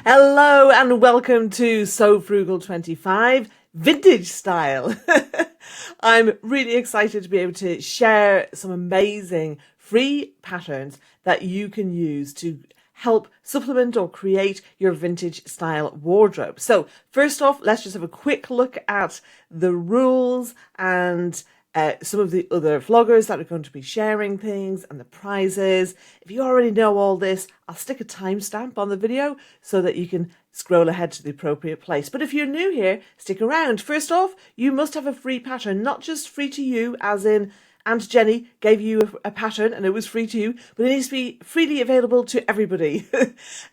Hello and welcome to So Frugal 25 Vintage Style. I'm really excited to be able to share some amazing free patterns that you can use to help supplement or create your vintage style wardrobe. So first off, let's just have a quick look at the rules and some of the other vloggers that are going to be sharing things and the prizes. If you already know all this, I'll stick a timestamp on the video so that you can scroll ahead to the appropriate place. But if you're new here, stick around. First off, you must have a free pattern, not just free to you, as in Aunt Jenny gave you a pattern and it was free to you, but it needs to be freely available to everybody.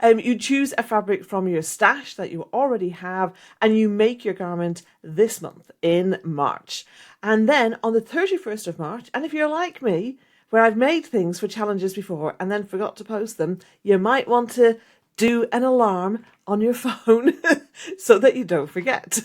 You choose a fabric from your stash that you already have and you make your garment this month in March. And then on the 31st of March, and if you're like me, where I've made things for challenges before and then forgot to post them, you might want to do an alarm on your phone so that you don't forget.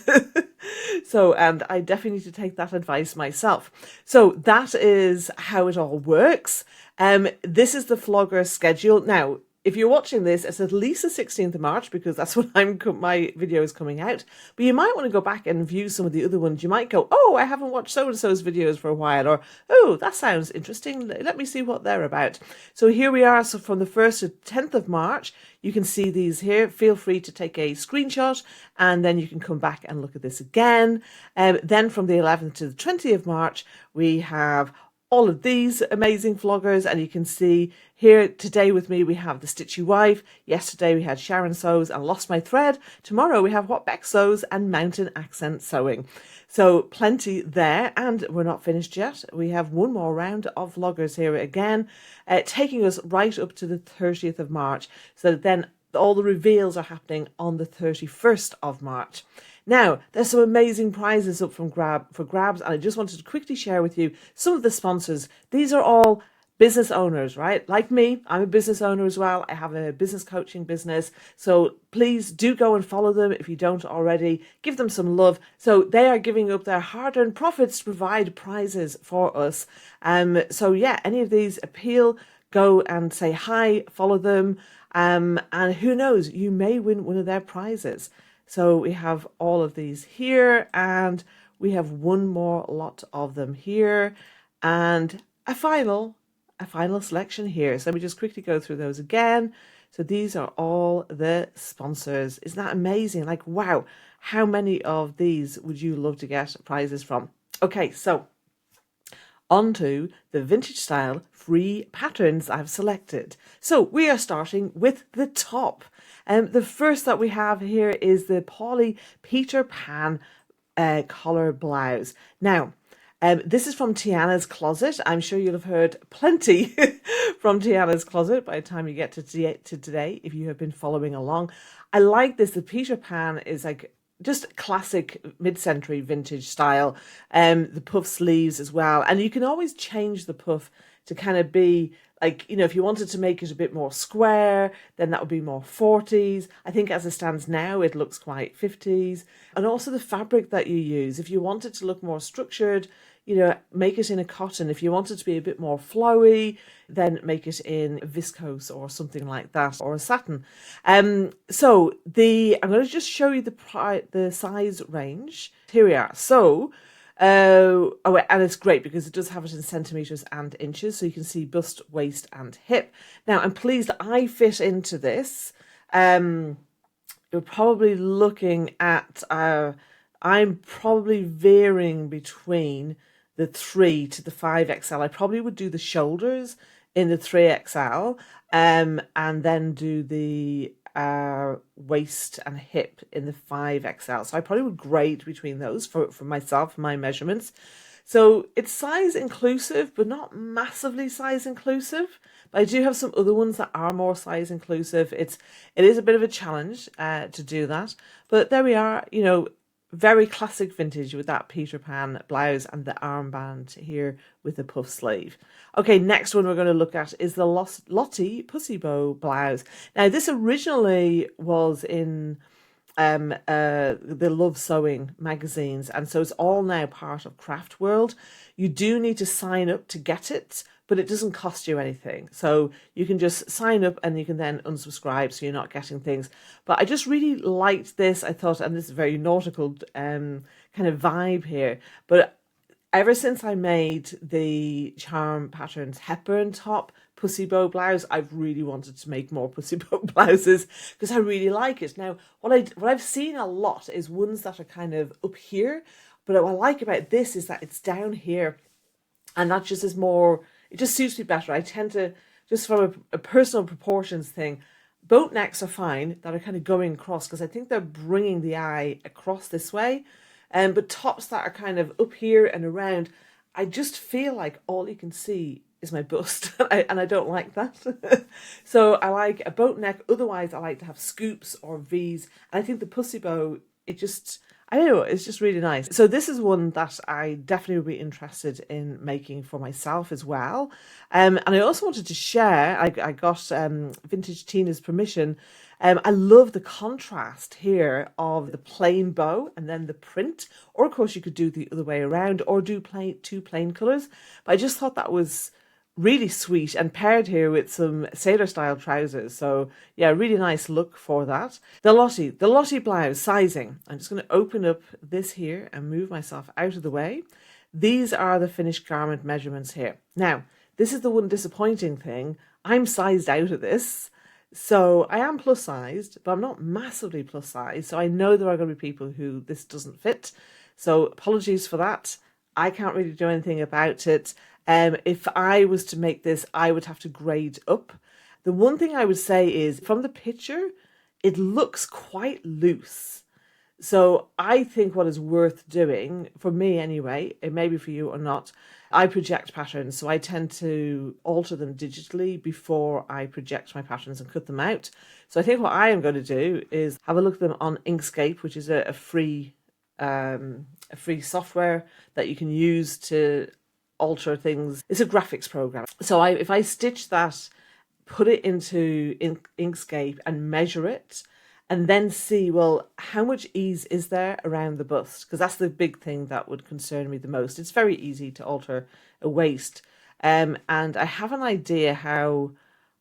And I definitely need to take that advice myself. So that is how it all works. This is the vlogger schedule. Now, if you're watching this, it's at least the 16th of March because that's when my video is coming out. But you might want to go back and view some of the other ones. You might go, oh, I haven't watched so-and-so's videos for a while. Or, oh, that sounds interesting. Let me see what they're about. So here we are. So from the 1st to 10th of March, you can see these here. Feel free to take a screenshot and then you can come back and look at this again. Then from the 11th to the 20th of March, we have all of these amazing vloggers, and you can see here today with me we have the Stitchy Wife. Yesterday we had Sharon Sews and Lost My Thread. Tomorrow we have What Beck Sews and Mountain Accent Sewing. So plenty there, and we're not finished yet. We have one more round of vloggers here again, taking us right up to the 30th of March. So then all the reveals are happening on the 31st of March. Now, there's some amazing prizes up for grabs, and I just wanted to quickly share with you some of the sponsors. These are all business owners, right? Like me, I'm a business owner as well. I have a business coaching business. So please do go and follow them if you don't already. Give them some love. So they are giving up their hard-earned profits to provide prizes for us. So yeah, any of these appeal, go and say hi, follow them. And who knows, you may win one of their prizes. So we have all of these here, and we have one more lot of them here, and a final selection here. So let me just quickly go through those again. So these are all the sponsors. Isn't that amazing? Like, wow, how many of these would you love to get prizes from? Okay, so on to the vintage style free patterns I've selected. So we are starting with the top. The first that we have here is the Polly Peter Pan collar blouse. Now, this is from Tiana's Closet. I'm sure you'll have heard plenty from Tiana's Closet by the time you get to today, if you have been following along. I like this. The Peter Pan is like just classic mid-century vintage style. The puff sleeves as well. And you can always change the puff to kind of be like, you know, if you wanted to make it a bit more square, then that would be more 40s. I think as it stands now, it looks quite 50s. And also the fabric that you use. If you want it to look more structured, you know, make it in a cotton. If you want it to be a bit more flowy, then make it in viscose or something like that, or a satin. I'm going to just show you the size range. Here we are. So, and it's great because it does have it in centimeters and inches, so you can see bust, waist, and hip. Now, I'm pleased that I fit into this. You're probably looking at. I'm probably veering between the 3 to the 5XL. I probably would do the shoulders in the 3XL, and then do the waist and hip in the 5XL. So I probably would grade between those for myself, my measurements. So it's size inclusive, but not massively size inclusive. But I do have some other ones that are more size inclusive. It is a bit of a challenge to do that. But there we are, you know, very classic vintage with that Peter Pan blouse and the armband here with the puff sleeve. Okay, next one we're going to look at is the Lottie Pussy Bow blouse. Now, this originally was in the Love Sewing magazines, and so it's all now part of Craft World. You do need to sign up to get it, but it doesn't cost you anything. So you can just sign up and you can then unsubscribe so you're not getting things. But I just really liked this. I thought, and this is very nautical kind of vibe here, but ever since I made the Charm Patterns Hepburn top pussy bow blouse, I've really wanted to make more pussy bow blouses because I really like it. Now, what I've seen a lot is ones that are kind of up here, but what I like about this is that it's down here, and that just is more, it just suits me better. I tend to, just from a personal proportions thing, boat necks are fine that are kind of going across because I think they're bringing the eye across this way. But tops that are kind of up here and around, I just feel like all you can see is my bust, and I don't like that. So I like a boat neck. Otherwise, I like to have scoops or V's. And I think the pussy bow, it just, I don't know, it's just really nice. So this is one that I definitely would be interested in making for myself as well. And I also wanted to share, I got Vintage Tina's permission. I love the contrast here of the plain bow and then the print, or of course you could do the other way around or do two plain colours. But I just thought that was really sweet and paired here with some sailor style trousers. So yeah, really nice look for that. The Lottie blouse sizing. I'm just going to open up this here and move myself out of the way. These are the finished garment measurements here. Now, this is the one disappointing thing. I'm sized out of this. So I am plus sized, but I'm not massively plus sized. So I know there are going to be people who this doesn't fit. So apologies for that. I can't really do anything about it. If I was to make this, I would have to grade up. The one thing I would say is from the picture, it looks quite loose. So I think what is worth doing, for me anyway, it may be for you or not, I project patterns, so I tend to alter them digitally before I project my patterns and cut them out. So I think what I am going to do is have a look at them on Inkscape, which is a free software that you can use to alter things. It's a graphics program. So if I stitch that, put it into Inkscape and measure it, and then see, well, how much ease is there around the bust? Because that's the big thing that would concern me the most. It's very easy to alter a waist. And I have an idea how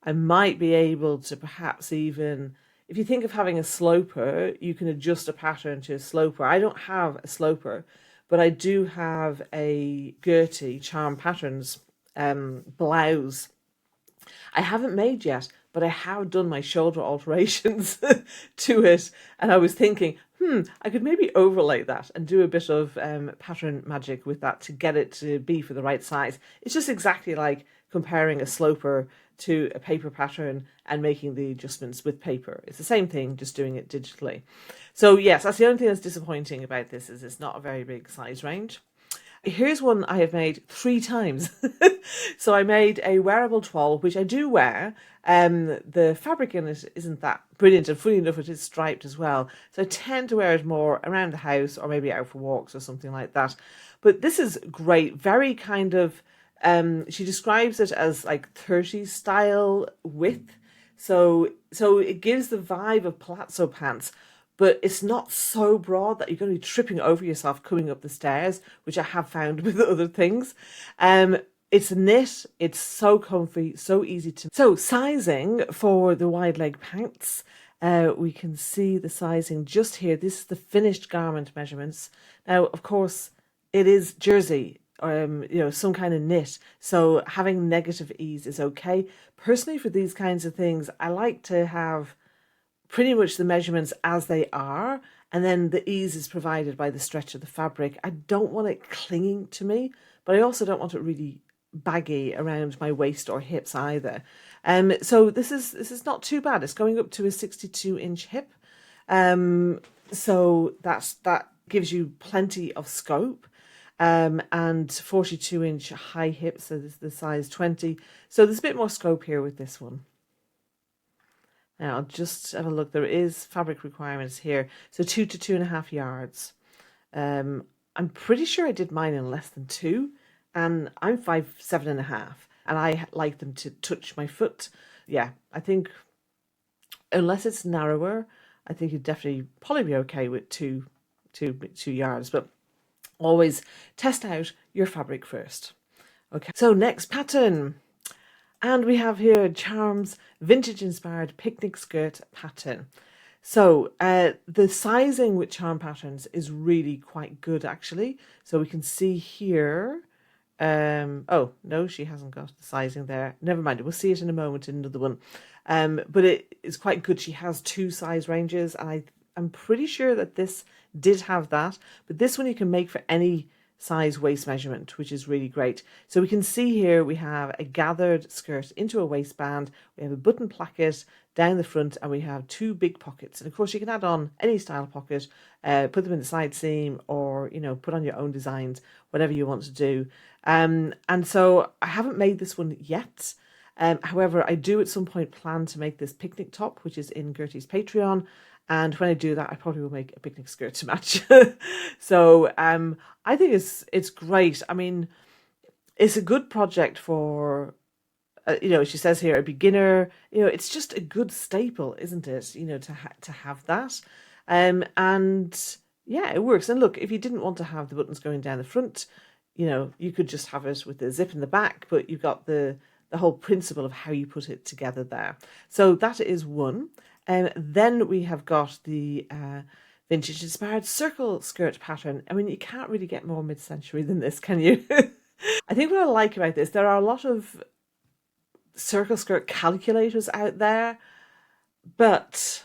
I might be able to perhaps even, if you think of having a sloper, you can adjust a pattern to a sloper. I don't have a sloper, but I do have a Gertie Charm Patterns blouse. I haven't made yet, but I have done my shoulder alterations to it. And I was thinking, I could maybe overlay that and do a bit of pattern magic with that to get it to be for the right size. It's just exactly like comparing a sloper to a paper pattern and making the adjustments with paper. It's the same thing, just doing it digitally. So yes, that's the only thing that's disappointing about this, is it's not a very big size range. Here's one I have made 3 times. So I made a wearable twill, which I do wear. The fabric in it isn't that brilliant, and funny enough, it is striped as well. So I tend to wear it more around the house or maybe out for walks or something like that. But this is great, very kind of, she describes it as like 30s style width. So it gives the vibe of palazzo pants, but it's not so broad that you're going to be tripping over yourself coming up the stairs, which I have found with other things. It's knit, it's so comfy, so easy to... So sizing for the wide leg pants, we can see the sizing just here. This is the finished garment measurements. Now, of course, it is jersey, some kind of knit. So having negative ease is okay. Personally, for these kinds of things, I like to have pretty much the measurements as they are, and then the ease is provided by the stretch of the fabric. I don't want it clinging to me, but I also don't want it really baggy around my waist or hips either. So this is not too bad. It's going up to a 62-inch hip. So that gives you plenty of scope. And 42-inch high hips, so this is the size 20. So there's a bit more scope here with this one. Now, I'll just have a look. There is fabric requirements here. So 2 to 2.5 yards. I'm pretty sure I did mine in less than 2. And I'm 5'7.5". And I like them to touch my foot. Yeah, I think unless it's narrower, I think you'd definitely probably be okay with 2 yards. But always test out your fabric first. Okay, so next pattern. And we have here Charms vintage inspired picnic skirt pattern. So the sizing with charm patterns is really quite good actually. So we can see here, oh no, she hasn't got the sizing there. Never mind, we'll see it in a moment in another one. But it is quite good. She has two size ranges, and I'm pretty sure that this did have that. But this one you can make for any size waist measurement, which is really great. So we can see here we have a gathered skirt into a waistband, we have a button placket down the front, and we have two big pockets. And of course you can add on any style pocket, put them in the side seam, or put on your own designs, whatever you want to do. And so I haven't made this one yet. However, I do at some point plan to make this picnic top, which is in Gertie's Patreon. And when I do that, I probably will make a picnic skirt to match. So I think it's great. I mean, it's a good project for, she says here, a beginner. It's just a good staple, isn't it? To have that. And yeah, it works. And look, if you didn't want to have the buttons going down the front, you could just have it with the zip in the back, but you've got the whole principle of how you put it together there. So that is one. Then we have got the vintage inspired circle skirt pattern. I mean, you can't really get more mid-century than this, can you? I think what I like about this, there are a lot of circle skirt calculators out there, but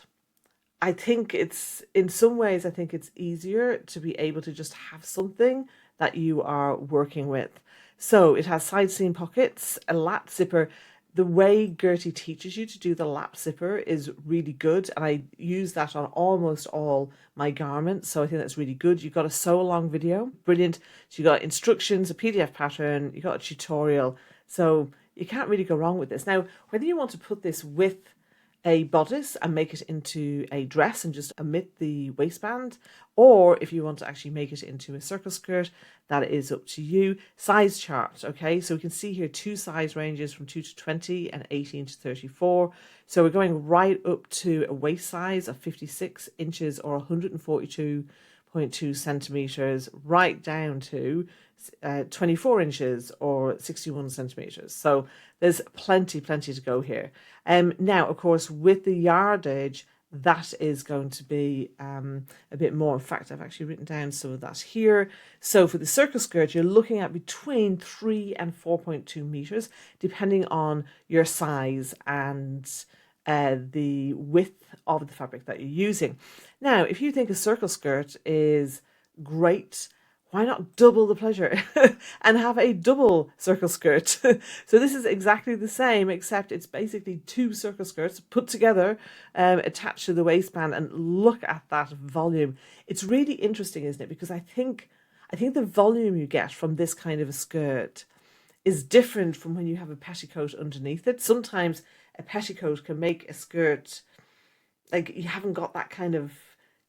I think in some ways, I think it's easier to be able to just have something that you are working with. So it has side seam pockets, a lap zipper. The way Gertie teaches you to do the lap zipper is really good, and I use that on almost all my garments, so I think that's really good. You've got a sew along video, brilliant. So you got instructions, a PDF pattern, you got a tutorial, so you can't really go wrong with this. Now, whether you want to put this with a bodice and make it into a dress and just omit the waistband, or if you want to actually make it into a circle skirt, that is up to you. Size chart, okay, so we can see here two size ranges from 2 to 20 and 18 to 34. So we're going right up to a waist size of 56 inches or 142.2 centimeters, right down to 24 inches or 61 centimeters. So there's plenty to go here. Now, of course, with the yardage, that is going to be a bit more. In fact, I've actually written down some of that here. So for the circle skirt, you're looking at between 3 and 4.2 meters, depending on your size and the width of the fabric that you're using. Now, if you think a circle skirt is great, why not double the pleasure and have a double circle skirt? So this is exactly the same, except it's basically two circle skirts put together, attached to the waistband, and look at that volume. It's really interesting, isn't it? Because I think the volume you get from this kind of a skirt is different from when you have a petticoat underneath it. Sometimes a petticoat can make a skirt, like you haven't got that kind of,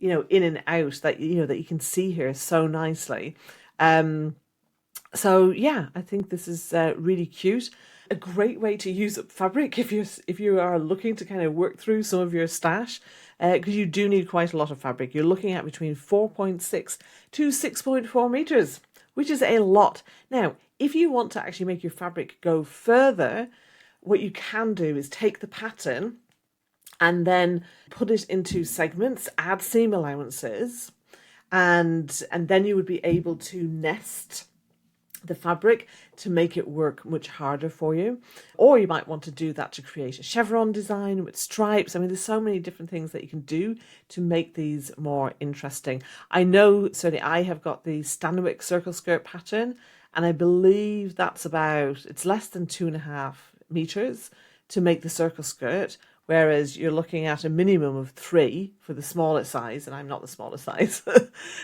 in and out that that you can see here so nicely. So yeah, I think this is really cute. A great way to use up fabric if you are looking to kind of work through some of your stash, because you do need quite a lot of fabric. You're looking at between 4.6 to 6.4 meters, which is a lot. Now, if you want to actually make your fabric go further, what you can do is take the pattern and then put it into segments, add seam allowances, and then you would be able to nest the fabric to make it work much harder for you. Or you might want to do that to create a chevron design with stripes. I mean, there's so many different things that you can do to make these more interesting. I know, certainly I have got the Stanwyck circle skirt pattern, and I believe that's it's less than 2.5 meters to make the circle skirt, whereas you're looking at a minimum of 3 for the smallest size, and I'm not the smallest size,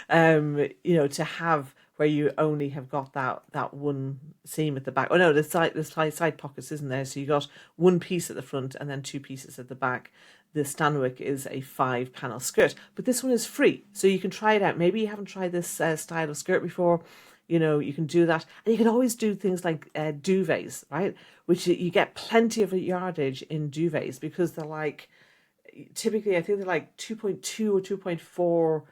to have where you only have got that one seam at the back. Oh no, the side pockets isn't there, so you got one piece at the front and then 2 pieces at the back. The Stanwyck is a 5-panel skirt, but this one is free, so you can try it out. Maybe you haven't tried this style of skirt before. You can do that. And you can always do things like duvets, right? Which you get plenty of yardage in duvets, because they're like, typically, I think they're like 2.2 or 2.4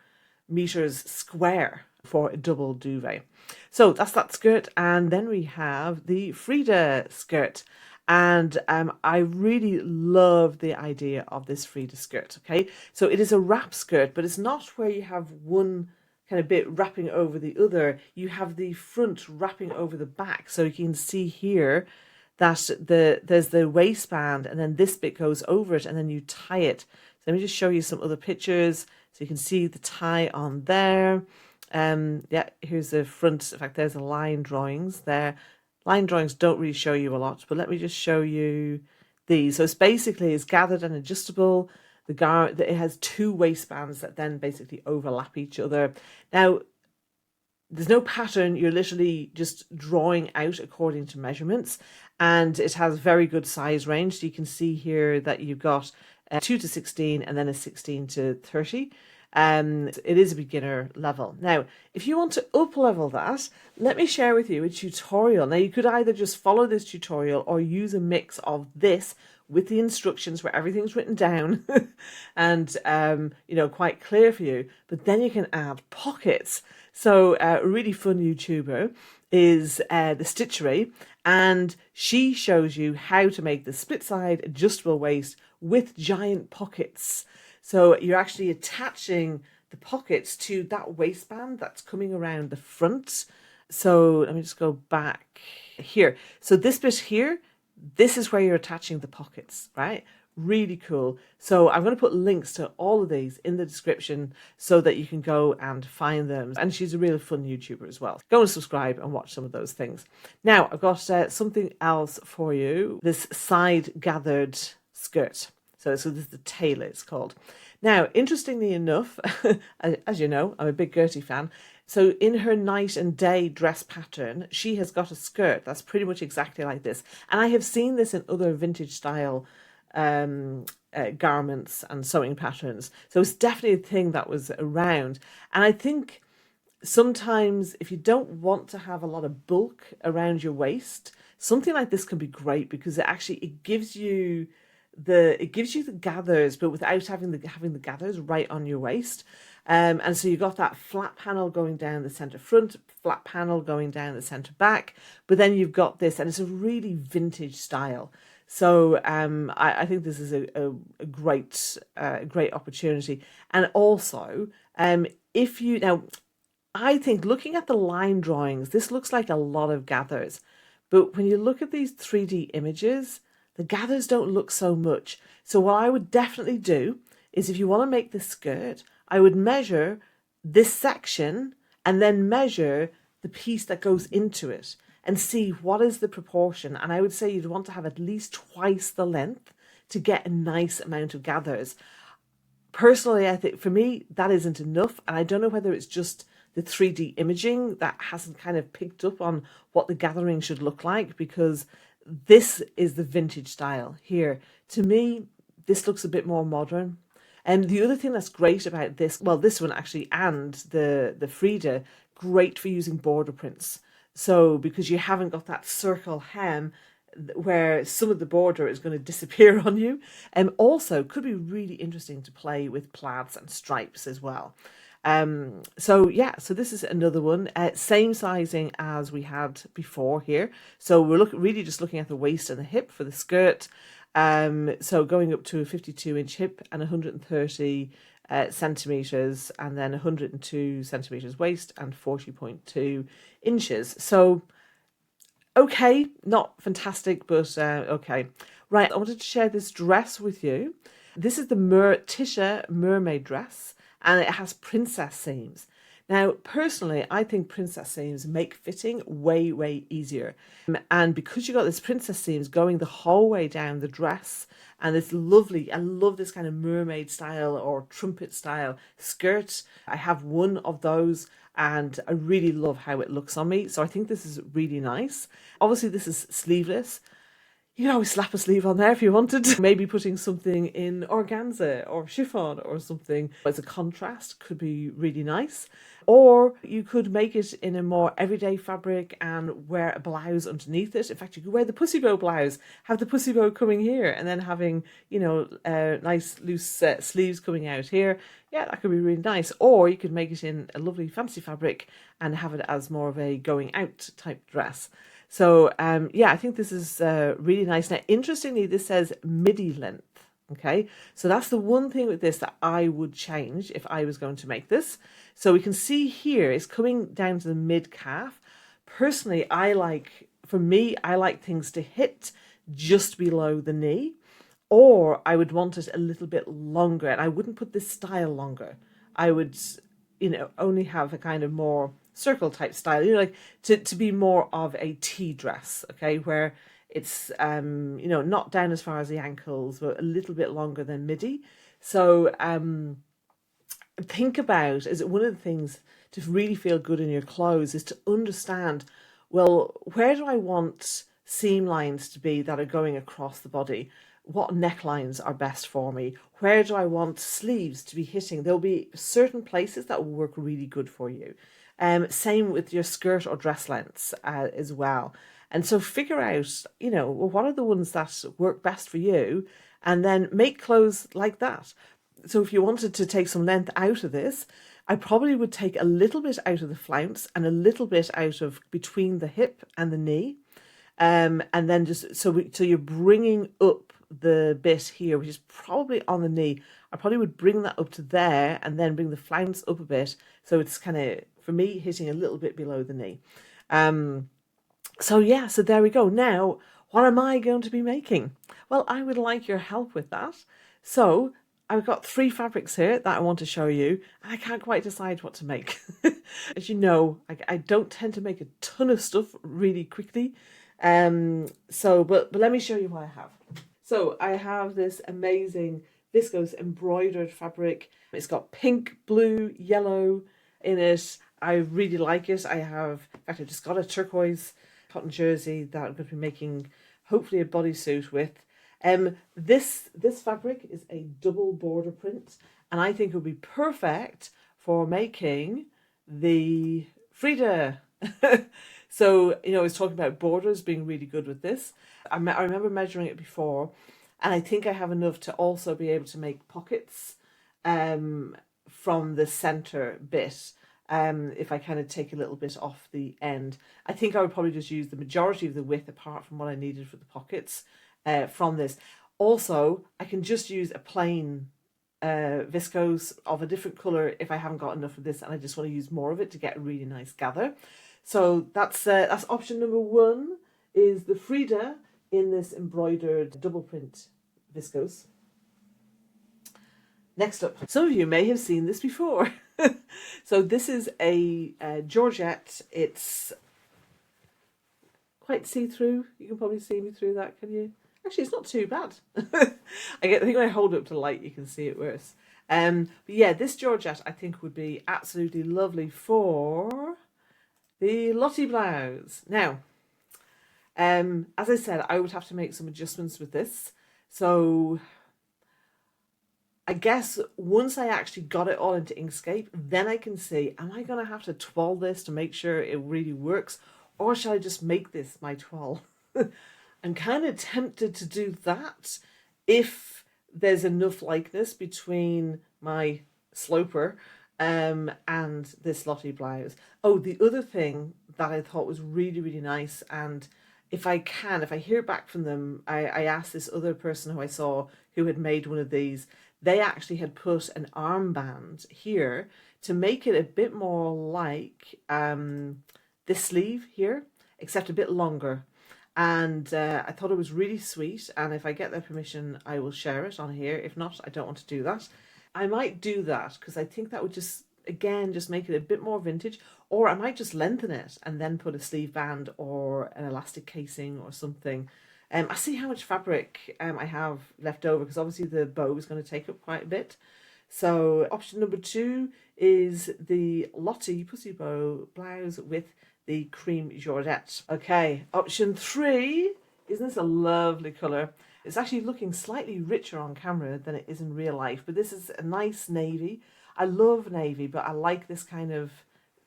meters square for a double duvet. So that's that skirt. And then we have the Frida skirt. And I really love the idea of this Frida skirt. Okay, so it is a wrap skirt, but it's not where you have one kind of bit wrapping over the other. You have the front wrapping over the back. So you can see here that there's the waistband, and then this bit goes over it, and then you tie it. So let me just show you some other pictures so you can see the tie on there. Yeah, here's the front. In fact, there's the line drawings there. Line drawings don't really show you a lot, but let me just show you these. So it's gathered and adjustable. It has two waistbands that then basically overlap each other. Now, there's no pattern. You're literally just drawing out according to measurements, and it has very good size range. So you can see here that you've got 2 to 16 and then a 16 to 30. It is a beginner level. Now, if you want to up level that, let me share with you a tutorial. Now, you could either just follow this tutorial or use a mix of this with the instructions where everything's written down and, quite clear for you. But then you can add pockets. So a really fun YouTuber is the Stitchery, and she shows you how to make the split side adjustable waist with giant pockets. So you're actually attaching the pockets to that waistband that's coming around the front. So let me just go back here. So this bit here, this is where you're attaching the pockets, right? Really cool. So I'm going to put links to all of these in the description so that you can go and find them. And she's a real fun YouTuber as well. Go and subscribe and watch some of those things. Now, I've got something else for you. This side gathered skirt. So this is the tailor, it's called. Now, interestingly enough, as you know, I'm a big Gertie fan. So in her night and day dress pattern, she has got a skirt that's pretty much exactly like this. And I have seen this in other vintage style garments and sewing patterns. So it's definitely a thing that was around. And I think sometimes if you don't want to have a lot of bulk around your waist, something like this can be great because it gives you the gathers, but without having the gathers right on your waist. And so you got that flat panel going down the center front, flat panel going down the center back, but then you've got this, and it's a really vintage style. So I think this is a great opportunity. And also, I think looking at the line drawings, this looks like a lot of gathers, but when you look at these 3D images, the gathers don't look so much. So what I would definitely do is, if you want to make this skirt, I would measure this section and then measure the piece that goes into it and see what is the proportion. And I would say you'd want to have at least twice the length to get a nice amount of gathers. Personally, I think for me, that isn't enough. And I don't know whether it's just the 3D imaging that hasn't kind of picked up on what the gathering should look like, because this is the vintage style here. To me, this looks a bit more modern. And the other thing that's great about this, well, this one actually, and the Frida, great for using border prints. So because you haven't got that circle hem where some of the border is going to disappear on you. And also could be really interesting to play with plaids and stripes as well. So this is another one, same sizing as we had before here. So we're really just looking at the waist and the hip for the skirt. So going up to a 52-inch hip and 130 centimeters, and then 102 centimeters waist and 40.2 inches. So, okay, not fantastic, but okay. Right, I wanted to share this dress with you. This is the Tisha mermaid dress, and it has princess seams. Now, personally, I think princess seams make fitting way, way easier. And because you got this princess seams going the whole way down the dress, and it's lovely, I love this kind of mermaid style or trumpet style skirt. I have one of those, and I really love how it looks on me. So I think this is really nice. Obviously, this is sleeveless. You can always slap a sleeve on there if you wanted. Maybe putting something in organza or chiffon or something as a contrast could be really nice. Or you could make it in a more everyday fabric and wear a blouse underneath it. In fact, you could wear the pussy bow blouse, have the pussy bow coming here, and then having, nice loose sleeves coming out here. Yeah, that could be really nice. Or you could make it in a lovely fancy fabric and have it as more of a going out type dress. So yeah, I think this is really nice. Now, interestingly, this says midi length. Okay, so that's the one thing with this that I would change if I was going to make this. So we can see here it's coming down to the mid calf. Personally, for me, I like things to hit just below the knee, or I would want it a little bit longer, and I wouldn't put this style longer. I would, only have a kind of more circle type style, like to be more of a tea dress, okay, where it's not down as far as the ankles, but a little bit longer than midi. So think about, is it one of the things to really feel good in your clothes is to understand, well, where do I want seam lines to be that are going across the body? What necklines are best for me? Where do I want sleeves to be hitting? There'll be certain places that will work really good for you. Same with your skirt or dress lengths as well. And so figure out, well, what are the ones that work best for you, and then make clothes like that. So if you wanted to take some length out of this, I probably would take a little bit out of the flounce and a little bit out of between the hip and the knee. And then just so you're bringing up the bit here, which is probably on the knee. I probably would bring that up to there and then bring the flounce up a bit. So it's kind of, for me, hitting a little bit below the knee. So yeah, so there we go. Now, what am I going to be making? Well, I would like your help with that. So I've got 3 fabrics here that I want to show you, and I can't quite decide what to make. As you know, I don't tend to make a ton of stuff really quickly. But let me show you what I have. So I have this amazing viscose embroidered fabric. It's got pink, blue, yellow in it. I really like it. In fact, I just got a turquoise cotton jersey that I'm going to be making hopefully a bodysuit with. This fabric is a double border print, and I think it would be perfect for making the Frida. So, I was talking about borders being really good with this. I remember measuring it before, and I think I have enough to also be able to make pockets from the center bit. If I kind of take a little bit off the end, I think I would probably just use the majority of the width apart from what I needed for the pockets from this. Also, I can just use a plain viscose of a different color if I haven't got enough of this and I just want to use more of it to get a really nice gather. So that's option number 1, is the Frida in this embroidered double print viscose. Next up, some of you may have seen this before. So this is a georgette. It's quite see-through. You can probably see me through that, can you? Actually, it's not too bad. I think when I hold it up to light, you can see it worse. But yeah, this georgette I think would be absolutely lovely for the Lottie blouse. Now, as I said, I would have to make some adjustments with this. So I guess once I actually got it all into Inkscape, then I can see, am I going to have to twirl this to make sure it really works? Or shall I just make this my twirl? I'm kind of tempted to do that if there's enough likeness between my sloper and this Lottie blouse. Oh, the other thing that I thought was really, really nice, and if I hear back from them, I asked this other person who I saw who had made one of these. They actually had put an armband here to make it a bit more like this sleeve here, except a bit longer. And I thought it was really sweet, and if I get their permission, I will share it on here. If not, I don't want to do that. I might do that because I think that would just make it a bit more vintage, or I might just lengthen it and then put a sleeve band or an elastic casing or something. I see how much fabric I have left over, because obviously the bow is going to take up quite a bit. So option number 2 is the Lottie Pussy Bow blouse with the cream georgette. Okay, option 3, isn't this a lovely colour? It's actually looking slightly richer on camera than it is in real life, but this is a nice navy. I love navy, but I like this kind of,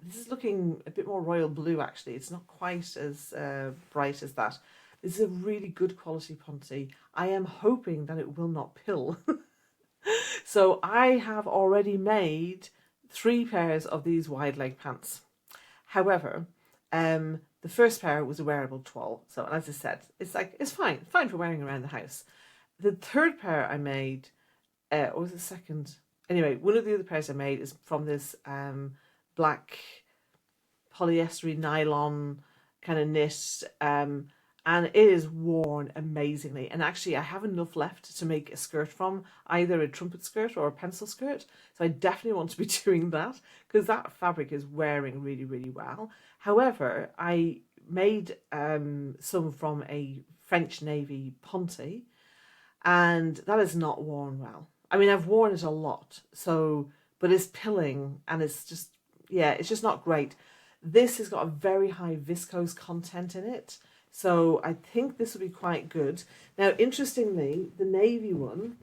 this is looking a bit more royal blue actually. It's not quite as bright as that. This is a really good quality ponte. I am hoping that it will not pill. So I have already made 3 pairs of these wide leg pants. However, The first pair was a wearable twirl. So as I said, it's fine for wearing around the house. The third pair I made, or was the second? Anyway, one of the other pairs I made is from this black polyester nylon kind of knit, and it is worn amazingly. And actually, I have enough left to make a skirt from, either a trumpet skirt or a pencil skirt. So I definitely want to be doing that because that fabric is wearing really, really well. However, I made some from a French Navy ponte, and that is not worn well. I mean, I've worn it a lot, so, but it's pilling and it's just, yeah, it's just not great. This has got a very high viscose content in it, so I think this will be quite good. Now, interestingly, the navy one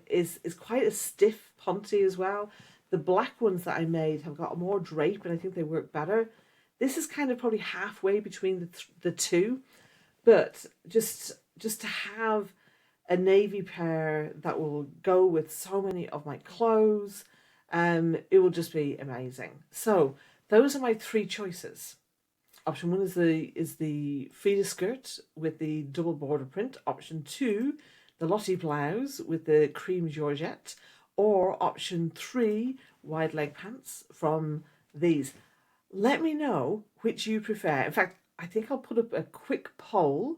is quite a stiff ponte as well. The black ones that I made have got more drape, and I think they work better. This is kind of probably halfway between the two, but just to have a navy pair that will go with so many of my clothes, it will just be amazing. So those are my three choices. Option one is the Frida skirt with the double border print. Option two, the Lottie blouse with the cream georgette. Or option three, wide leg pants from these. Let me know which you prefer. In fact, I think I'll put up a quick poll,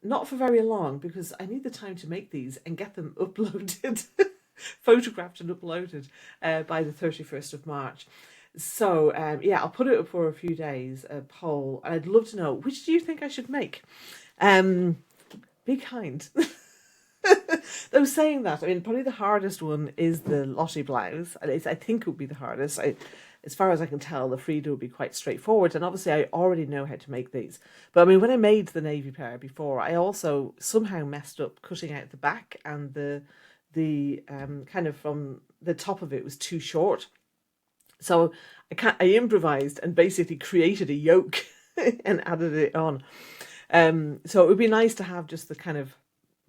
not for very long, because I need the time to make these and get them uploaded, photographed and uploaded by the 31st of March. So, yeah, I'll put it up for a few days, a poll. And I'd love to know, which do you think I should make? Be kind. Though saying that, I mean, probably the hardest one is the Lottie blouse. I think it would be the hardest. As far as I can tell, the Frida would be quite straightforward. And obviously, I already know how to make these. But I mean, when I made the navy pair before, I also somehow messed up cutting out the back, and the kind of from the top of it was too short. So I improvised and basically created a yoke and added it on. So it would be nice to have just the kind of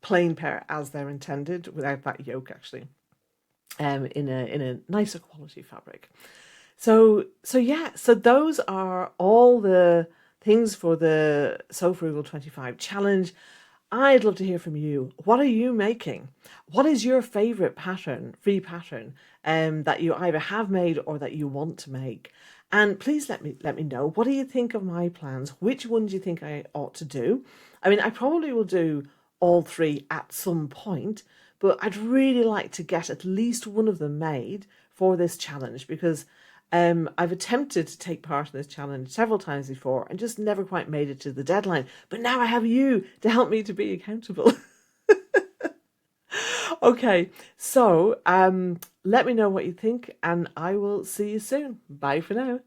plain pair as they're intended without that yoke, actually, in a nicer quality fabric. So yeah, so those are all the things for the Sew Frugal 25 challenge. I'd love to hear from you. What are you making? What is your favourite pattern, free pattern, that you either have made or that you want to make? And please let me know. What do you think of my plans? Which one do you think I ought to do? I mean, I probably will do all three at some point, but I'd really like to get at least one of them made for this challenge, because I've attempted to take part in this challenge several times before and just never quite made it to the deadline. But now I have you to help me to be accountable. Okay, so let me know what you think, and I will see you soon. Bye for now.